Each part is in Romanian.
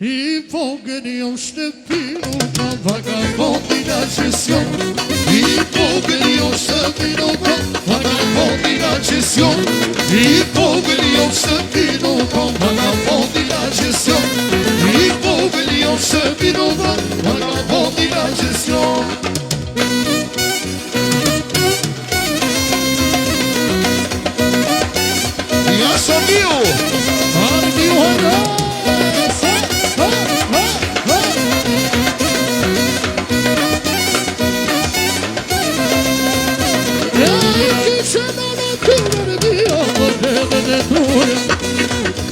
I vogël jo shtëpi nuk ka vagabondi nga qesjon. I vogël jo shtëpi nuk ka vagabondi nga qesjon. I vogël jo shtëpi nuk ka vagabondi nga qesjon. I vogël jo shtëpi nuk ka vagabondi nga qesjon. Ja sa mio! Armio hara!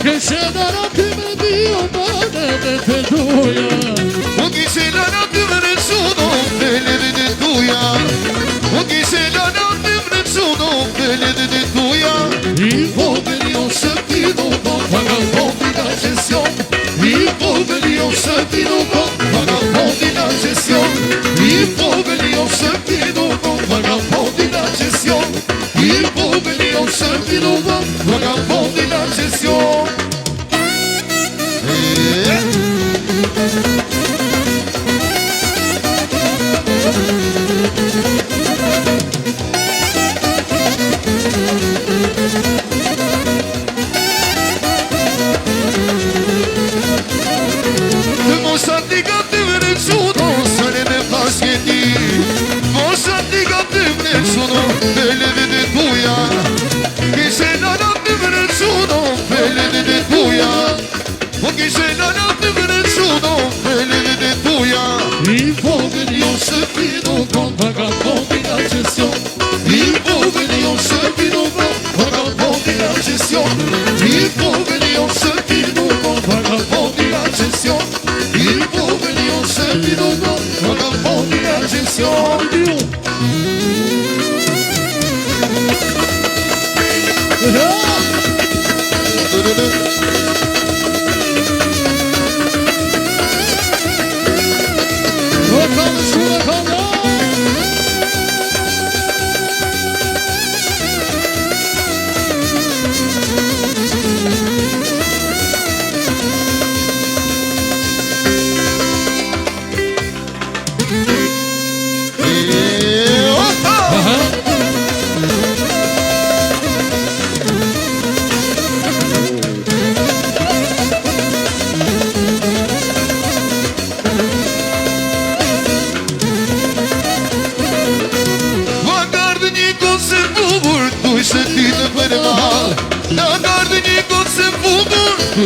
Che c'è da notte mio mare de tuya. O che c'è la notte nessuno belle de tuya. O che c'è la notte nessuno belle de tuya. Il poverio sentito con vagabondi da gestione. Il poverio sentito con vagabondi da gestione. Il poverio sentito con vagabondi da gestione. Il poverio sentito con vagabondi da gestione. Il poverio servito con vagabondi da gestione. Il poverio servito con vagabondi da gestione. Il poverio servito con vagabondi da gestione. Il poverio servito con vagabondi da gestione.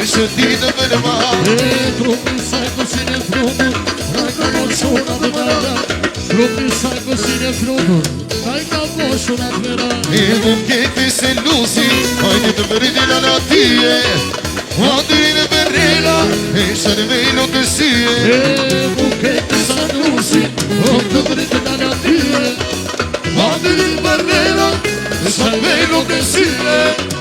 Sentite per male Troppi sai così nel fuoco Raga non sono da vera Troppi sai così nel fuoco Raga non sono da vera E non che ti sei illusi Hai detto per la notte Quando in berrela E se ne meno che sia E non che ti sei illusi Quando per la notte Quando in berrela E se ne meno che sia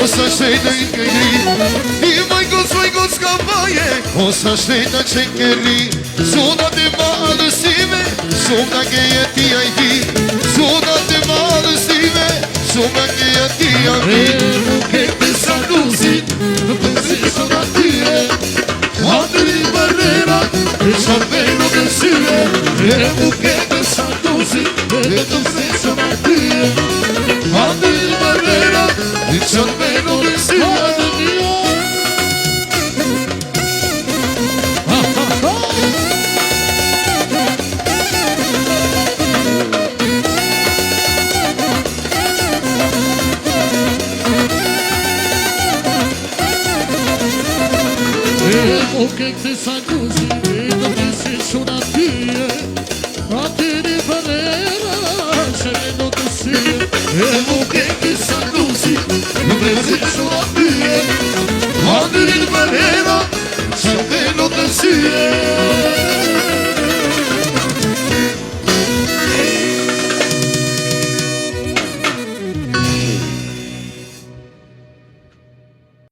Osa shejta i këri I majko s'vajko s'ka baje Osa shejta që këri Zonat e madhësime Zona ke jetia i ti Zonat e madhësime Zona ke jetia i ti E nuk e kësa luzit Në pëzishë në tyre Quando in barrera E cervello che sire E nuk e kësa luzit E pëzishë në tyre Quando in barrera E cervello che sire O che ti sa così, vedo che si sono a dire, a te di barriera, se vedo che si, o che ti sa così, vedo che si sono a dire, a te di barriera, se vedo che si.